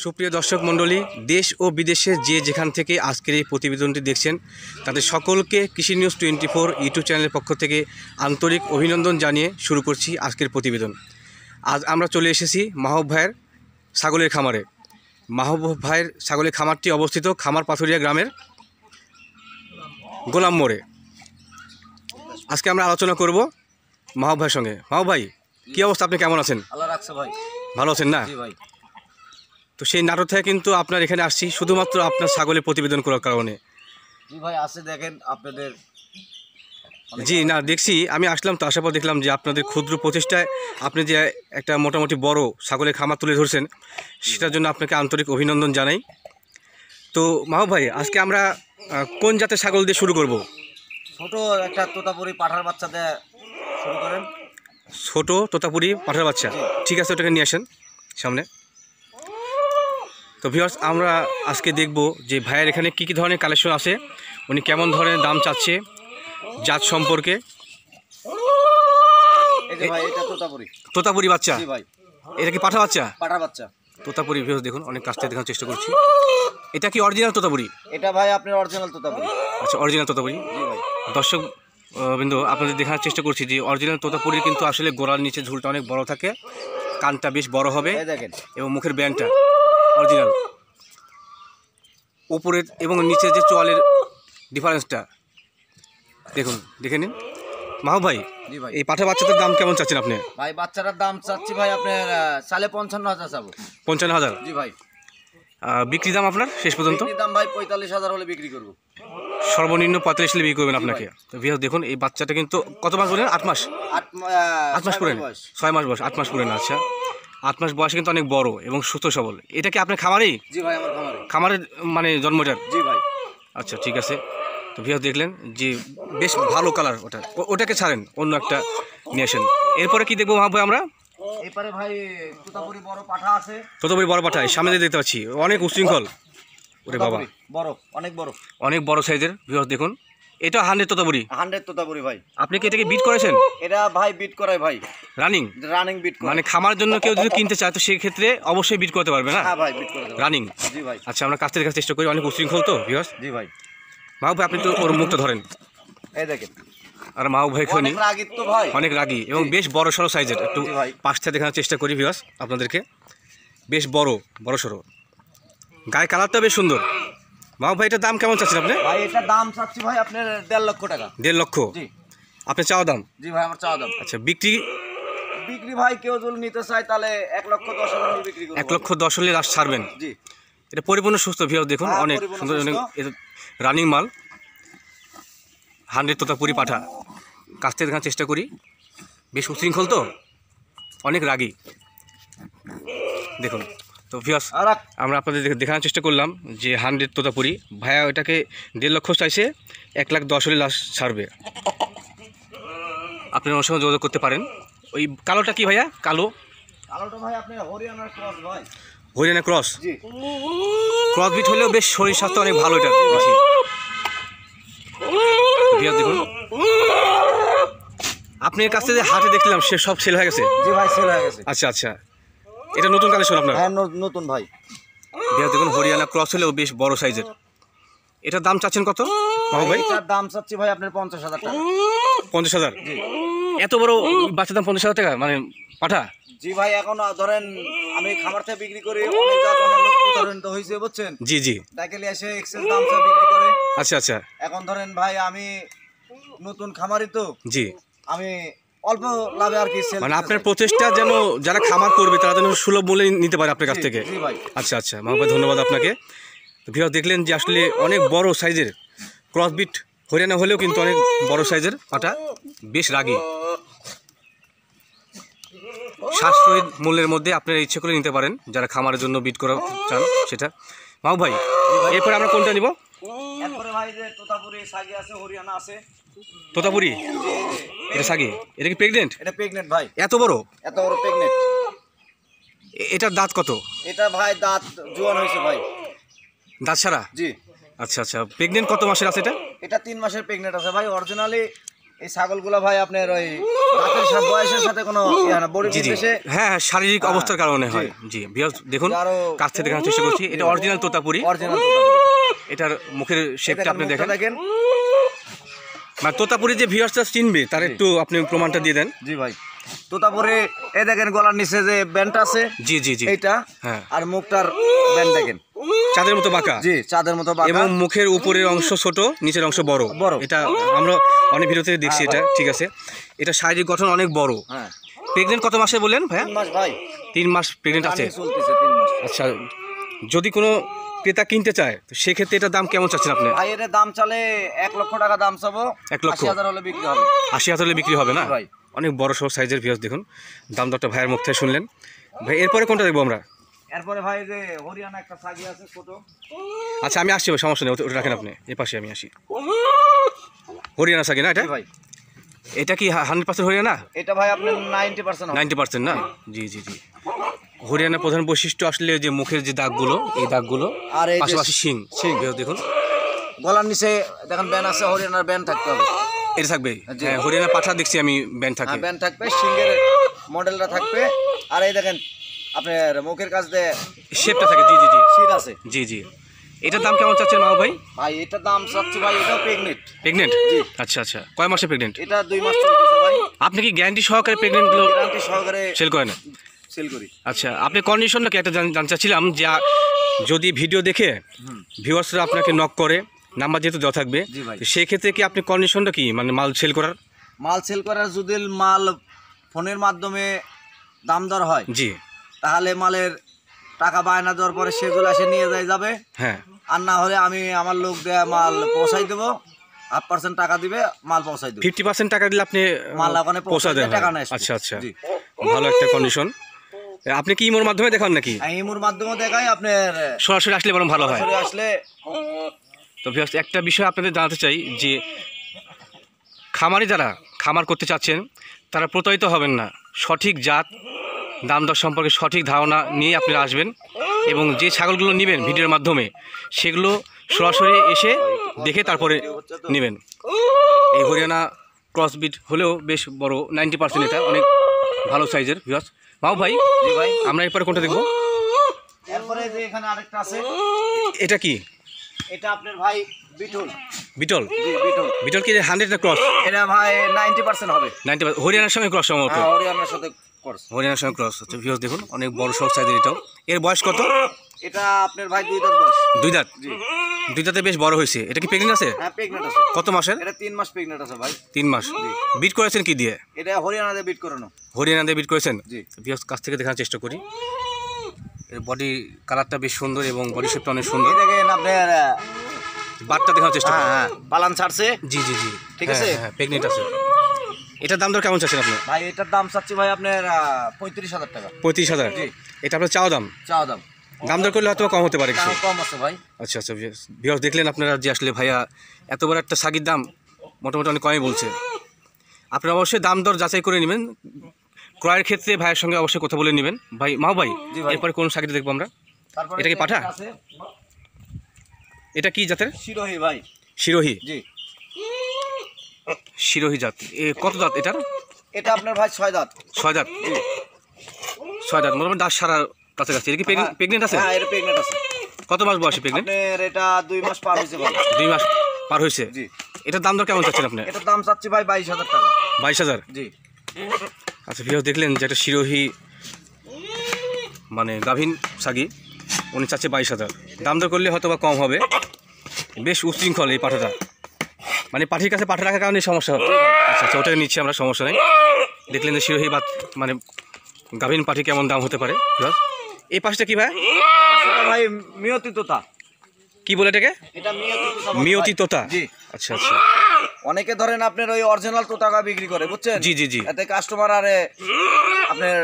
সুপ্রিয় দর্শক মণ্ডলী, দেশ ও বিদেশে যে যেখান থেকে আজকের এই প্রতিবেদনটি দেখছেন তাদের সকলকে কৃষি নিউজ 24 ইউটিউব চ্যানেলের পক্ষ থেকে আন্তরিক অভিনন্দন জানিয়ে শুরু করছি আজকের প্রতিবেদন। আজ আমরা চলে এসেছি মাহবুব ভাইয়ের ছাগলের খামারে। মাহবুব ভাইয়ের ছাগলের খামারটি অবস্থিত খামার পাথুরিয়া গ্রামের গোলাম মোড়ে। আজকে আমরা আলোচনা করব মাহবুব ভাইয়ের সঙ্গে। মাহবুব ভাই, কী অবস্থা, আপনি কেমন আছেন? আল্লাহ রাখছে ভাই। ভালো আছেন না? জি ভাই। তো সেই নাটোর থেকে কিন্তু আপনার এখানে আসছি শুধুমাত্র আপনার ছাগলের প্রতিবেদন করার কারণে। জি ভাই, আছে দেখেন আপনাদের। জি না, দেখছি, আমি আসলাম তো, আসার পর দেখলাম যে আপনাদের ক্ষুদ্র প্রচেষ্টায় আপনি যে একটা মোটামুটি বড় ছাগলের খামার তুলে ধরছেন, সেটার জন্য আপনাকে আন্তরিক অভিনন্দন জানাই। তো মাহবুব ভাই, আজকে আমরা কোন জাতের ছাগল দিয়ে শুরু করব? ছোট একটা তোতাপুরি পাঠার বাচ্চা দিয়ে শুরু করেন। ছোট তোতাপুরি পাঠার বাচ্চা, ঠিক আছে, ওটাকে নিয়ে আসেন সামনে। তো ভিউয়ার্স, আমরা আজকে দেখব যে ভাইয়ের এখানে কী কী ধরনের কালেকশন আছে, উনি কেমন ধরনের দাম চাচ্ছে, জাত সম্পর্কে। এই যে ভাই, এটা তোতাপুরি। তোতাপুরি বাচ্চা? জি ভাই। এটা কি পাঠা বাচ্চা? পাঠার বাচ্চা। তোতাপুরি ভিউয়ার্স দেখুন, অনেক কাছ থেকে দেখানোর চেষ্টা করছি। এটা কি অরিজিনাল তোতাপুরি? এটা ভাই আপনার অরিজিনাল তোতাপুরি। আচ্ছা, অরিজিনাল তোতাপুরি। জি ভাই। দর্শক বিন্দু, আপনাদের দেখার চেষ্টা করছি যে অরিজিনাল তোতাপুরি কিন্তু আসলে গোড়ার নিচে ঝুলটা অনেক বড় থাকে, কানটা বেশ বড় হবে এই দেখেন, এবং মুখের ব্যান্ডটা অরিজিনাল। উপরের এবং নিচের যে চোয়ালের ডিফারেন্সটা দেখুন, দেখে নিন। মাহবুব ভাই, জি ভাই। এই পাঠা বাচ্চাটার দাম কেমন চাচ্ছেন আপনি? ভাই বাচ্চাটার দাম চাচ্ছি ভাই আপনার 55,000 চাবো। 55,000? জি ভাই। বিক্রি দাম আপনার শেষ পর্যন্ত? বিক্রি দাম ভাই 45,000 হলে বিক্রি করব। সর্বনিম্ন 45 হলে বিক্রি করবেন আপনাকে। তো ভিউয়ার্স দেখুন, এই বাচ্চাটা কিন্তু কত মাস বলেন? 8 মাস? 8 মাস পুরেন? 6 মাস বয়স, 8 মাস পুরেন। আচ্ছা, 8 মাস বয়সে কিন্তু অনেক বড় এবং সুস্থ সবল। এটা কি আপনার খামারেই? জি ভাই, আমার খামারে। খামারের মানে জন্মটার? জি ভাই। আচ্ছা, ঠিক আছে। তো ভিউয়ার্স দেখলেন যে বেশ ভালো কালার, ওটাকে ছাড়েন, অন্য একটা নিয়ে আসেন। এরপরে কি দেখবো মাহবুব ভাই আমরা? এরপরে ভাই তোতাপুরি বড় পাঠা আছে। তোতাপুরি বড় পাঠায় সামনে দিয়ে দেখতে পাচ্ছি, অনেক উশৃঙ্খল। ওরে বাবা, বড়, অনেক বড়, অনেক বড় সাইজের। ভিউয়ার্স দেখুন, এটা 100 তোতাপুরি? 100 তোতাপুরি ভাই। আপনি কি এটাকে বিট করেছেন? এটা ভাই বিট করায় ভাই, রানিং? রানিং বিট করে। মানে খামারের জন্য কেউ যদি কিনতে চায় তো সেই ক্ষেত্রে অবশ্যই বিট করতে পারবে না? হ্যাঁ ভাই, বিট করে দেব। রানিং? জি ভাই। আচ্ছা, আমরা কাছ থেকে দেখার চেষ্টা করি, অনেক উশৃঙ্খল তো ভিউয়ার্স। জি ভাই। মাহবুব ভাই, আপনি তো ওর মুখটা ধরেন। এই দেখেন, আর মাহবুব ভাই খনি অনেক রাগী তো ভাই, অনেক রাগী এবং বেশ বড় সড়ো সাইজের। একটু জি ভাই। পাশটা দেখানোর চেষ্টা করি ভিউয়ার্স আপনাদেরকে। বেশ বড় সড়ো, গায়ে কালারটা বেশ সুন্দর। মাহবুব ভাই, এটার দাম কেমন চাচ্ছেন আপনি? ভাই এটার দাম চাচ্ছি ভাই আপনার 1.5 লক্ষ টাকা। 1.5 লক্ষ? জি। আপনি চাওয়া দাম? জি ভাই, আমার চাওয়া দাম। আচ্ছা, বিক্রি? বিক্রি ভাই কেউ যদি নিতে চায় তাহলে 1,10,000 হলে বিক্রি করব। 1,10,000 হলে লাস্ট ছাড়বেন? জি। এটা পরিপূর্ণ সুস্থ ভিউয়ার্স দেখুন, হ্যাঁ, অনেক পরিপূর্ণ সুন্দর, অনেক সুস্থ। রানিং মাল। 100 তোতাপুরি পাঠা, কাছ থেকে দেখার চেষ্টা করি। বেশ উশৃঙ্খল তো, অনেক রাগী দেখুন। তো ভিউয়ার্স, আর আমরা আপনাদের দেখানোর চেষ্টা করলাম যে 100 তোতাপুরি। ভাইয়া এটাকে 1.5 লক্ষ চাইছে, 1,10,000 হলে লাস্ট ছাড়বে। আপনি ওর সঙ্গে যোগাযোগ করতে পারেন। ওই কালোটা কি ভাইয়া? কালোটা ভাই আপনার হরিয়ানার ক্রস ভাই। হরিয়ানা ক্রস? জি। ক্রস বিট হলেও বেশ শরীর স্বাস্থ্য অনেক ভালো এটা বেশি। দেখুন, আপনার কাছ থেকে হাটে দেখলাম সে সব সেল হয়ে গেছে? জি ভাই, সেল হয়ে গেছে। আচ্ছা আচ্ছা, এটা নতুন কালেকশন আপনার? হ্যাঁ, নতুন ভাই। দেখুন, হরিয়ানা ক্রস হলেও বেশ বড় সাইজের। এটার দাম চাচ্ছেন কত মাহবুব ভাই? এটার দাম চাচ্ছি ভাই আপনার 50,000 টাকা। 50,000? জি। এত বড় বাচ্চার দাম 50,000 টাকা, মানে পাঠা? জি ভাই, এখন ধরেন আমি খামার থেকে বিক্রি করি, অনেক জাত অনেক লোক প্রতারিত হয়েছে বুঝছেন। জি জি। ডাকেলে এসে এক্সেল দাম সব বিক্রি করে। আচ্ছা আচ্ছা। এখন ধরেন ভাই আমি নতুন খামারি তো, জি। আমি অল্প লাভে আর কি সেল। মানে আপনার প্রচেষ্টা যেন যারা খামার করবে তারা যেন সুলভ মূল্যে নিতে পারে আপনার কাছ থেকে। জি ভাই। আচ্ছা আচ্ছা মাহবুব ভাই, ধন্যবাদ আপনাকে। ভিউয়ার্স দেখলেন যে আসলে অনেক বড় সাইজের ক্রসবিট হরিয়ানা হলেও কিন্তু অনেক বড় সাইজের পাটা, বেশ রাগী। সাশ্রয়ী মূল্যের মধ্যে আপনারা ইচ্ছে করে নিতে পারেন যারা খামারের জন্য বিট করা চান সেটা। মাহবুব ভাই, এরপরে আমরা কোনটা নিব? এরপরে ভাই যে তোতাপুরি সাগি আছে, হরিয়ানা আছে। তোতাপুরি? এটা সাগি? এটা কি প্রেগনেন্ট? এটা প্রেগনেন্ট ভাই। এত বড়? এত বড় প্রেগনেন্ট। এটার দাঁত কত? এটা ভাই দাঁত জোয়ান হয়েছে ভাই। দাঁত ছাড়া? জি। আচ্ছা আচ্ছা, প্রেগনেন্ট কত মাসের আছে এটা? এটা 3 মাসের প্রেগনেন্ট আছে ভাই। অরিজিনালি এই ছাগলগুলো ভাই আপনার ওই রাতের সাথে বয়সের সাথে কোনো বডি জি জি বিশেষে হ্যাঁ হ্যাঁ শারীরিক অবস্থার কারণে হয় জি ভিউয়ার্স দেখুন কাছ থেকে দেখানোর চেষ্টা করছি এটা অরিজিনাল তোতাপুরি অরিজিনাল এটার মুখের শেপটা আপনি দেখেন দেখেন মানে তোতাপুরি যে ভিউয়ার্সটা চিনবে তার একটু আপনি প্রমাণটা দিয়ে দেন জি ভাই তোতাপুরি এই দেখেন গলার নিচে যে ব্যান্ডটা আছে জি জি জি এইটা হ্যাঁ আর মুখটার ব্যান্ড দেখেন চাঁদের মতো বাঁকা জি চাঁদের মতো বাঁকা এবং মুখের উপরের অংশ ছোট নিচের অংশ বড় বড়। এটা আমরা অনেক ভিডিওতে দেখছি এটা ঠিক আছে এটা শারীরিক গঠন অনেক বড় হ্যাঁ প্রেগনেন্ট কত মাসে বললেন ভাইয়া 3 মাস ভাই 3 মাস প্রেগনেন্ট আছে রানিং চলতেছে 3 মাস আচ্ছা যদি কোনো ক্রেতা কিনতে চায় তো সেক্ষেত্রে এটার দাম কেমন চাচ্ছেন আপনি ভাই এর দাম চলে 1 লক্ষ টাকা দাম চাবো 1 লক্ষ 80,000 হলে বিক্রি হবে 80,000 হলে বিক্রি হবে না ভাই। অনেক বড় সড় সাইজের ভিউয়ার্স দেখুন দাম দরটা ভাইয়ের মুখ থেকে শুনলেন ভাই এরপরে কোনটা দেখবো আমরা এরপরে ভাই যে হরিয়ানা একটা ছাগি আছে ছোট আচ্ছা আমি আসছি ভাই, সমস্যা নেই ওটা রাখেন আপনি এই পাশে আমি আসি হরিয়ানা সাকি না এটা জি ভাই এটা কি 100% হরিয়ানা এটা ভাই আপনার 90% হবে 90% না জি জি জি হরিয়ানার প্রধান বৈশিষ্ট্য আসলে যে মুখের যে দাগগুলো এই দাগগুলো আর এই যে পাশাপাশি শিং দেখুন গলার নিচে দেখেন ব্যান্ড আছে হরিয়ানার ব্যান্ড থাকতে হবে এটা থাকবে জি। হ্যাঁ হরিয়ানা পাঠা দেখছি আমি ব্যান্ড থাকে হ্যাঁ ব্যান্ড থাকবে সিঙ্গের মডেলটা থাকবে আর এই দেখেন আপনার মুখের কাছ দিয়ে শেপটা থাকে জি জি জি শীত আছে জি জি এটার দাম কেমন চাচ্ছেন মাও ভাই ভাই এটার দাম চাচ্ছি ভাই এটাও প্রেগনেন্ট প্রেগনেন্ট জি। আচ্ছা আচ্ছা কয় মাসে প্রেগনেন্ট এটা 2 মাস চলতেছে ভাই আপনি কি গ্যারান্টি সহকারে প্রেগনেন্টগুলো গ্যারান্টি সহকারে সেল করেন সেল করি আচ্ছা আপনি কন্ডিশনটা কি একটা জানতে চাচ্ছিলাম যে যদি ভিডিও দেখে ভিউয়ার্সরা আপনাকে নক করে নাম্বার যেহেতু দেওয়া থাকবে জি ভাই। তো সেই ক্ষেত্রে কি আপনি কন্ডিশনটা কি মানে মাল সেল করার মাল সেল করার যদি মাল ফোনের মাধ্যমে দাম দর হয় জি তাহলে মালের টাকা বায়না দেওয়ার পরে সেগুলো এসে নিয়ে যাবে হ্যাঁ আর না হলে আমি আমার লোক দিয়ে মাল পৌঁছাই দেবো 8% টাকা দিবে মাল পৌঁছাই দেবো 50% টাকা দিলে আপনি মাল ওখানে পৌঁছা পৌঁছা দেন টাকা নেয় আচ্ছা আচ্ছা জি ভালো একটা কন্ডিশন আপনি কি ইমোর মাধ্যমে দেখান নাকি ইমুর মাধ্যমে দেখাই আপনার সরাসরি আসলে বরং ভালো হয় সরাসরি আসলে তো ভিউয়ার্স একটা বিষয় আপনাদের জানাতে চাই যে খামারি যারা খামার করতে চাচ্ছেন তারা প্রতারিত হবেন না সঠিক জাত দাম দর সম্পর্কে সঠিক ধারণা নিয়ে আপনারা আসবেন এবং যে ছাগলগুলো নেবেন ভিডিওর মাধ্যমে সেগুলো সরাসরি এসে দেখে তারপরে নেবেন এই হরিয়ানা ক্রসবিট হলেও বেশ বড় 90% এটা অনেক ভালো সাইজের ভিউয়ার্স মাও ভাই জি ভাই আমরা এরপরে কোনটা দেখবো এরপরে যে এখানে আরেকটা আছে এটা কি এটা আপনার ভাই বিটুল বিটল জি বিটুল বিটল কি 100 না ক্রস এটা ভাই 90% হবে 90 হরিয়ানার সঙ্গে ক্রস সম্ভবত হ্যাঁ হরিয়ানার সাথে কোর্স হরিয়ানার সঙ্গে ক্রস আচ্ছা ভিউয়ার্স দেখুন অনেক বড় সড় সাইজের এটাও এর বয়স কত এটা আপনার ভাই 2 দাঁত বয়স 2 দাঁত জি 2 দাঁতে বেশ বড় হয়েছে এটা কি প্রেগনেন্ট আছে হ্যাঁ প্রেগনেন্ট আছে কত মাসের এটা 3 মাস প্রেগনেন্ট আছে ভাই 3 মাস বিট করেছেন কি দিয়ে এটা হরিয়ানাতে বিট করানো হরিয়ানা দিয়ে বিট করেছেন জি ভিউয়ার্স কাছ থেকে দেখার চেষ্টা করি এর বডি কালারটা বেশ সুন্দর এবং বডি শেপটা অনেক সুন্দর এই দেখেন আপনার বাটটা দেখার চেষ্টা করি হ্যাঁ পালান ছাড়ছে জি জি জি ঠিক আছে? হ্যাঁ প্রেগনেন্ট আছে এটার দাম দর কেমন চাচ্ছেন আপনি ভাই এটার দাম চাচ্ছি ভাই আপনার 35,000 টাকা 35,000 জি এটা আপনার চাওয়া দাম চাও দাম দাম দর করলে হয়তো কম হতে পারে কিছু দাম কম আছে ভাই আচ্ছা আচ্ছা ভিউয়ার্স দেখলেন আপনারা যে আসলে ভাইয়া এত বড় একটা সাগির দাম মোটামুটি অনেক কমই বলছে আপনারা অবশ্যই দাম দর যাচাই করে নেবেন ক্রয়ের ক্ষেত্রে ভাইয়ের সঙ্গে অবশ্যই কথা বলে নেবেন ভাই মাও ভাই জি ভাই। এরপরে কোন সাগিটা দেখবো আমরা তারপরে এটা কি পাঠা? আছে এটা কি জাতের শিরোহী ভাই শিরোহী জি শিরোহী জাত কত দাঁত এটার এটা আপনার ভাই 6 দাঁত 6 দাঁত 6 দাঁত মোটামুটি দাঁত সারা কাছাকাছি এটা কি প্রেগনেন্ট আছে হ্যাঁ এটা প্রেগনেন্ট আছে কত মাস বয়সে প্রেগনেন্ট আপনার এটা 2 মাস পার হয়েছে ভাই 2 মাস পার হয়েছে জি এটার দাম দর কেমন চাচ্ছেন আপনি এটার দাম চাচ্ছি ভাই 22,000 টাকা 22,000 জি আচ্ছা ভিডিও দেখলেন যে একটা শিরোহী মানে গাভীন সাগি উনি চাচ্ছে 22,000 দাম দর করলে হয়তো বা কম হবে বেশ উচ্ছৃঙ্খল এই পাঠাটা মানে পাঠির কাছে পাঠা রাখার কারণে সমস্যা হবে আচ্ছা আচ্ছা ওটাকে নিচ্ছি আমরা সমস্যা নেই দেখলেন যে শিরোহী বা মানে গাভীন পাঠি কেমন দাম হতে পারে এই পাশটা কি ভাই এটা ভাই মিয়তি তোতা কি বলে এটাকে এটা মিয়তি তোতা মিয়তি তোতা জি আচ্ছা আচ্ছা অনেকে ধরেন আপনার ওই অরিজিনাল তোতাকা বিক্রি করে বুঝছেন জি জি জি এতে কাস্টমার আরে আপনার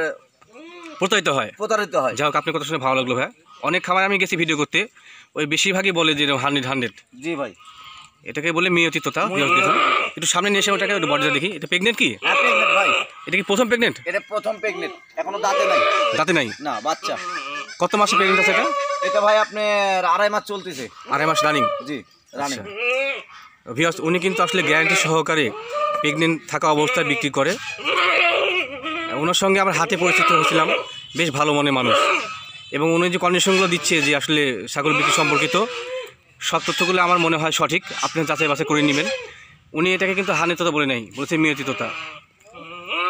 প্রতারিত হয় প্রতারিত হয় যাই হোক আপনার কথা শুনে ভালো লাগলো ভাই অনেক খাবার আমি গেছি ভিডিও করতে ওই বেশিরভাগই বলে যে 100 জি ভাই এটাকে বলে মিয়তি তোতা একটু সামনে নিয়ে এসে ওটাকে একটু বডিটা দেখি এটা প্রেগনেন্ট কি হ্যাঁ প্রেগনেন্ট ভাই এটা কি প্রথম প্রেগনেন্ট এটা প্রথম প্রেগনেন্ট এখনো দাঁতে নাই দাঁতে নাই না বাচ্চা কত মাসে প্রেগনেন্ট আছে এটা এটা ভাই আপনার 2.5 মাস চলতেছে 2.5 মাস রানিং জি রানিং ভিউয়ার্স উনি কিন্তু আসলে গ্যারান্টি সহকারে প্রেগনেন্ট থাকা অবস্থায় বিক্রি করে। ওনার সঙ্গে আমার হাতে পরিচিত হয়েছিলাম, বেশ ভালো মনের মানুষ, এবং উনি যে কন্ডিশনগুলো দিচ্ছে যে আসলে ছাগল বিক্রি সম্পর্কিত সব তথ্যগুলো আমার মনে হয় সঠিক, আপনি যাচাই বাছাই করে নেবেন। উনি এটাকে কিন্তু হানি তোতা বলে নাই, বলছে মিয়তি তোতা।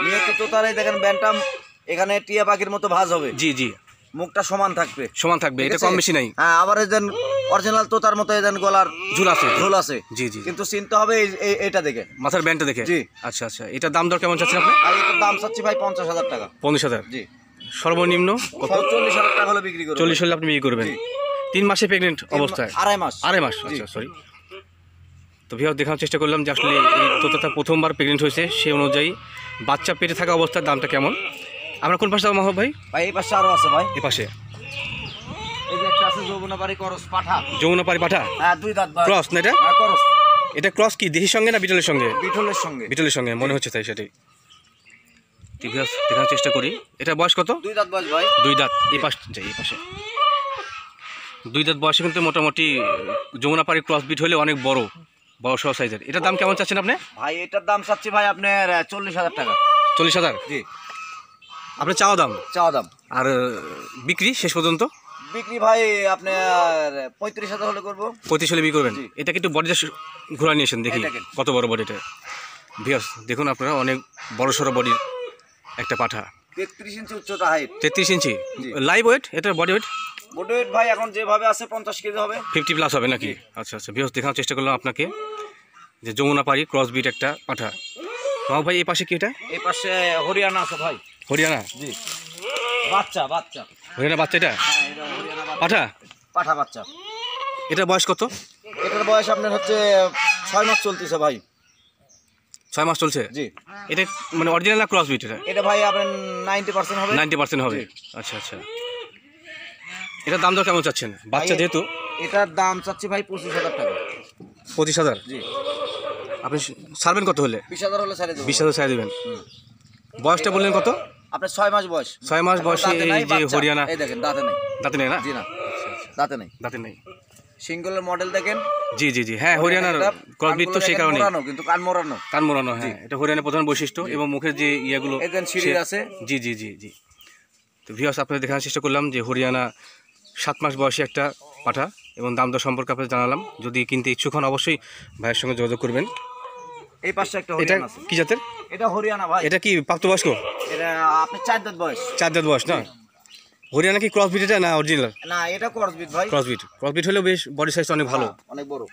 নিয়ত তোতারাই দেখেন ব্যান্টাম, এখানে টিয়া পাখির মতো ভাঁজ হবে। জি জি, মুখটা সমান থাকবে, সমান থাকবে, ঠিক এটা আছে? কম বেশি নাই। হ্যাঁ, আবার এদেন অরিজিনাল তোতার মতো এদেন গলার ঝুল আছে। ঝোল আছে। জি জি, কিন্তু চিনতে হবে এটা দেখে, মাথার ব্যান্ডটা দেখে। জি। আচ্ছা আচ্ছা, এটার দাম দর কেমন চাচ্ছেন আপনি? আর এটার দাম চাচ্ছি ভাই 50,000 টাকা। 50,000। জি, সর্বনিম্ন কত? 40,000 টাকা হলে বিক্রি করব। 40 হলে আপনি বিক্রি করবেন। জি। 3 মাসে প্রেগনেন্ট অবস্থায়? 2.5 মাস। 2.5 মাস, জি। আচ্ছা সরি। তো ভিউয়ার দেখানোর চেষ্টা করলাম যে আসলে এই তোতাটা প্রথমবার প্রেগনেন্ট হয়েছে, সেই অনুযায়ী বাচ্চা পেটে থাকা অবস্থার দামটা কেমন। আমরা কোন পাশে যাবো মাহবুব ভাই? ভাই এই পাশে আরো আছে ভাই, এ পাশে এই যে একটা আছে যৌবনাবাড়ি করস পাঠা। যমুনাপাড়ি পাঠা হ্যাঁ, 2 দাঁত ভাই। ক্রস না এটা? হ্যাঁ, করস। এটা ক্রস কি দেশির সঙ্গে না বিটলের সঙ্গে? বিঠলের সঙ্গে। বিটলের সঙ্গে মনে হচ্ছে, তাই সেটাই। তো ভিউয়ার্স দেখানোর চেষ্টা করি। এটা বয়স কত? 2 দাঁত বয়স ভাই। 2 দাঁত। এই পাশ যাই, এই পাশে 2 দাঁত বয়সে কিন্তু মোটামুটি যমুনাপাড়ি ক্রস বিট হলে অনেক বড় সহ সাইজের। এটার দাম কেমন চাচ্ছেন আপনি? ভাই এটার দাম চাচ্ছি ভাই আপনার 40,000 টাকা। 40,000 জি, আপনার চাওয়া দাম। চাওয়া দাম। আর বিক্রি শেষ পর্যন্ত বিক্রি ভাই আপনার 35,000 হলে করবো। 35 হলে বিক্রি করবেন। জি। এটা কিন্তু বডিটা ঘোরা নিয়েছেন, দেখি এই দেখেন। কত বড় বডিটা। ভিউয়ার্স দেখুন আপনারা, অনেক বড় সড়ো বডির একটা পাঠা। 33 ইঞ্চি উচ্চতা, হাইট 33 ইঞ্চি। জি। লাইভ ওয়েট, এটার বডি ওয়েট বডি ওয়েট ভাই এখন যেভাবে আছে 50 কেজি হবে। 50 প্লাস হবে নাকি? আচ্ছা আচ্ছা, ভিউয়ার্স দেখানোর চেষ্টা করলাম আপনাকে যে যমুনাপাড়ি ক্রস বিট একটা পাঠা। মাহবুব ভাই এই পাশে কি এটা? এই পাশে হরিয়ানা আছে ভাই। হরিয়ানা? জি, বাচ্চা বাচ্চা। হরিয়ানা বাচ্চা এটা? হ্যাঁ, এটা হরিয়ানা বাচ্চা। পাঠা? পাঠা বাচ্চা। এটা বয়স কত? এটার বয়স আপনার হচ্ছে 6 মাস চলতেছে ভাই। 6 মাস চলছে? জি, এটা মানে অরিজিনাল না ক্রস বিট? এটা এটা ভাই আপনার 90% হবে। 90% হবে। জি। আচ্ছা আচ্ছা, এটার দাম দর কেমন চাচ্ছেন? বাচ্চা ভাই, যেহেতু। এটার দাম চাচ্ছি ভাই 25,000 টাকা। 25,000? জি, আপনি ছাড়বেন কত হলে? 20,000 হলে ছেড়ে দেবো। 20,000 ছাড় দেবেন। বয়সটা বললেন কত? আপনার 6 মাস বয়স। 6 মাস বয়সে দাঁতে নাই, এই যে বাচ্চা। হরিয়ানা। এই দেখেন দাঁতে নাই। দাঁতে নেই না? জি না, দাঁতে নাই। দাঁতে নেই। সিঙ্গলের মডেল দেখেন। জি জি জি, হ্যাঁ হরিয়ানার ক্রসবিট তো সেই কারণে। মোড়ানো, কিন্তু কান মোড়ানো। কান মোড়ানো, হ্যাঁ এটা হরিয়ানার প্রধান বৈশিষ্ট্য। এবং মুখের যে ইয়েগুলো এখানে সিঁড়ির আছে। জি জি জি জি। তো ভিউয়ার্স আপনাদের দেখানোর চেষ্টা করলাম যে হরিয়ানা 7 মাস বয়সী একটা পাঠা, এবং দাম দর সম্পর্কে আপনাদের জানালাম। যদি কিনতে ইচ্ছুক হন অবশ্যই ভাইয়ের সঙ্গে যোগাযোগ করবেন। এই পাশে একটা এটা হরিয়ানা আছে। কি জাতের? এটা হরিয়ানা ভাই। এটা কি প্রাপ্তবয়স্ক? এটা আপনার 4 দাঁত বয়স। 4 দাঁত বয়স না? হরিয়ানা কি ক্রসবিট এটা না অরিজিনাল? না, এটা ক্রসবিট ভাই। ক্রসবিট হলেও বেশ বডি সাইজ অনেক ভালো। অনেক বড়।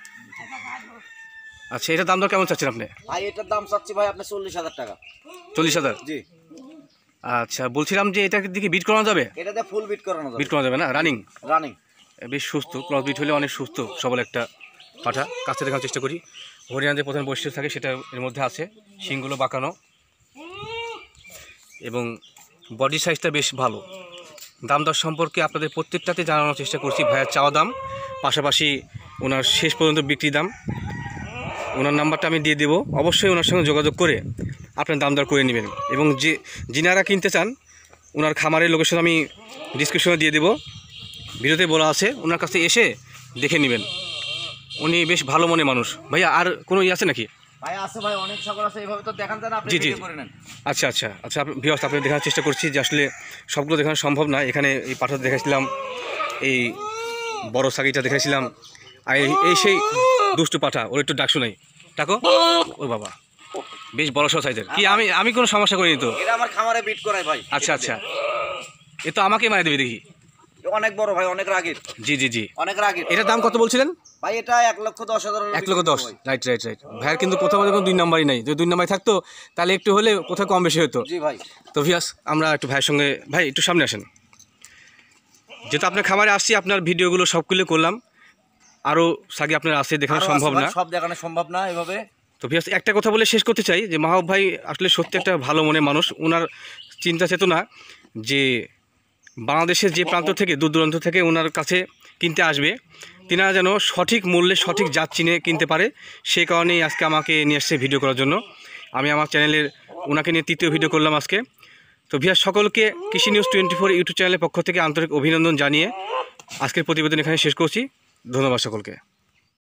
আচ্ছা, এটার দাম দর কেমন চাচ্ছেন আপনি? ভাই এটার দাম চাচ্ছি ভাই আপনার 40,000 টাকা। 40,000? জি। আচ্ছা, বলছিলাম যে এটার দিকে বিট করানো যাবে? এটাতে ফুল বিট করানো যাবে। বিট করা যাবে না? রানিং? রানিং। বেশ সুস্থ, ক্রস বিট হলে অনেক সুস্থ সবল একটা পাঠা। কাছে দেখানোর চেষ্টা করি। হরিয়ানা যে প্রধান বৈশিষ্ট্য থাকে সেটা এর মধ্যে আছে, শিংগুলো বাঁকানো এবং বডি সাইজটা বেশ ভালো। দাম দর সম্পর্কে আপনাদের প্রত্যেকটাতে জানানোর চেষ্টা করছি। ভাইয়ের চাওয়া দাম, পাশাপাশি ওনার শেষ পর্যন্ত বিক্রি দাম। ওনার নাম্বারটা আমি দিয়ে দেবো, অবশ্যই ওনার সঙ্গে যোগাযোগ করে আপনার দাম দর করে নেবেন। এবং যিনারা কিনতে চান ওনার খামারের লোকেশন আমি ডিসক্রিপশনে দিয়ে দেবো, ভিডিওতে বলা আছে, ওনার কাছে এসে দেখে নেবেন। উনি বেশ ভালো মনে মানুষ। ভাইয়া আর কোনো আছে নাকি? ভাই আছে ভাই, অনেক ছাগল আছে, এইভাবে তো দেখান যায় না, আপনি জি, জি। ভিডিও করে নেন। আচ্ছা আচ্ছা আচ্ছা, ভিউয়ার্স আপনাদের দেখানোর চেষ্টা করছি যে আসলে সবগুলো দেখানো সম্ভব না। এখানে এই পাঠা দেখাইছিলাম, এই বড় সাগিটা দেখাইছিলাম, আর এই সেই দুষ্টু পাঠা, ওর একটু ডাক শোনাই। ডাকো। ও বাবা, বেশ বড় সড় সাইজের। কি আমি কোনো সমস্যা করিনি তো? এটা আমার খামারে বিট করায় ভাই। আচ্ছা আচ্ছা, এ তো আমাকে মারা দেবে দেখি। অনেক বড় ভাই, অনেক রাগের। জি জি জি। অনেক রাগের। এটার দাম কত বলছিলেন? ভাই এটা 1,10,000 হলে 1,10,000? Right right right. ভাইয়ের কিন্তু কোথাও কোনো 2 নাম্বারই নাই। যদি 2 নাম্বারই থাকতো তাহলে একটু হলে কোথাও কম বেশি হতো। জি ভাই। তো ভিউয়ার্স আমরা একটু ভাইয়ের সঙ্গে, ভাই একটু সামনে আসেন। যেহেতু আপনার খামারে আসছি, আপনার ভিডিওগুলো সবগুলো করলাম, আরও সাগি আপনার আসে দেখানো আরো সম্ভব আছে ভাই, না। সব দেখানো সম্ভব না এভাবে। তো ভিউয়ার্স একটা কথা বলে শেষ করতে চাই যে মাহবুব ভাই আসলে সত্যি একটা ভালো মনের মানুষ। ওনার চিন্তা চেতনা যে বাংলাদেশের যে প্রান্ত থেকে, দূর দূরান্ত থেকে ওনার কাছে কিনতে আসবে, তিনারা যেন সঠিক মূল্যে সঠিক জাত চিনে কিনতে পারে, সেই কারণেই আজকে আমাকে নিয়ে আসছে ভিডিও করার জন্য। আমি আমার চ্যানেলের ওনাকে নিয়ে 3য় ভিডিও করলাম আজকে। তো ভিউয়ার্স সকলকে কৃষি নিউজ 24 ইউটিউব চ্যানেলের পক্ষ থেকে আন্তরিক অভিনন্দন জানিয়ে আজকের প্রতিবেদন এখানে শেষ করছি। ধন্যবাদ সকলকে।